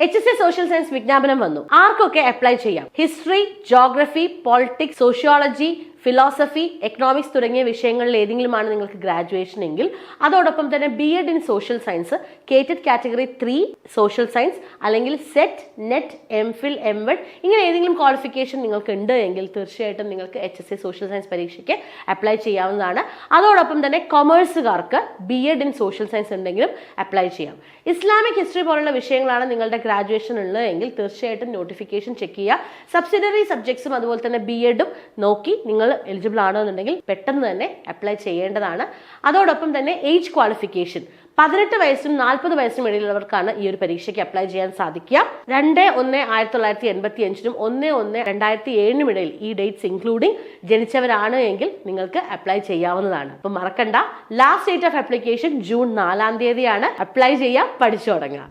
HSC social science വിജ്ഞാപനം വന്നു. ആർക്കൊക്കെ അപ്ലൈ ചെയ്യാം? History, geography, politics, sociology, philosophy, economics തുടങ്ങിയ വിഷയങ്ങളിൽ ഏതെങ്കിലുമാണ് നിങ്ങൾക്ക് ഗ്രാജുവേഷൻ എങ്കിൽ അതോടൊപ്പം തന്നെ BEd in social science, KTET category 3 social science അല്ലെങ്കിൽ സെറ്റ്, നെറ്റ്, MPhil, MWed ഇങ്ങനെ ഏതെങ്കിലും ക്വാളിഫിക്കേഷൻ നിങ്ങൾക്ക് ഉണ്ട് എങ്കിൽ തീർച്ചയായിട്ടും നിങ്ങൾക്ക് HSC സോഷ്യൽ സയൻസ് പരീക്ഷയ്ക്ക് അപ്ലൈ ചെയ്യാവുന്നതാണ്. അതോടൊപ്പം തന്നെ കൊമേഴ്സുകാർക്ക് BEd ഇൻ സോഷ്യൽ സയൻസ് ഉണ്ടെങ്കിലും അപ്ലൈ ചെയ്യാം. ഇസ്ലാമിക് ഹിസ്റ്ററി പോലുള്ള വിഷയങ്ങളാണ് നിങ്ങളുടെ ഗ്രാജുവേഷൻ ഉള്ളതെങ്കിൽ തീർച്ചയായിട്ടും നോട്ടിഫിക്കേഷൻ ചെക്ക് ചെയ്യുക. സബ്സിഡറി സബ്ജക്ട്സും അതുപോലെ തന്നെ BEdഉം നോക്കി നിങ്ങൾ എലിജിബിൾ ആണോ എന്നുണ്ടെങ്കിൽ പെട്ടെന്ന് തന്നെ അപ്ലൈ ചെയ്യേണ്ടതാണ്. അതോടൊപ്പം തന്നെ ഏജ് ക്വാളിഫിക്കേഷൻ 18 വയസ്സിനും 40 വയസ്സിനും ഇടയിലുള്ളവർക്കാണ് ഈ ഒരു പരീക്ഷയ്ക്ക് അപ്ലൈ ചെയ്യാൻ സാധിക്കുക. 2/1/1985 1/1/2007 ഇടയിൽ ഈ ഡേറ്റ്സ് ഇൻക്ലൂഡിംഗ് ജനിച്ചവരാണ് എങ്കിൽ നിങ്ങൾക്ക് അപ്ലൈ ചെയ്യാവുന്നതാണ്. അപ്പൊ മറക്കണ്ട, last date of application June 4 apply ചെയ്യാം, പഠിച്ചു തുടങ്ങാം.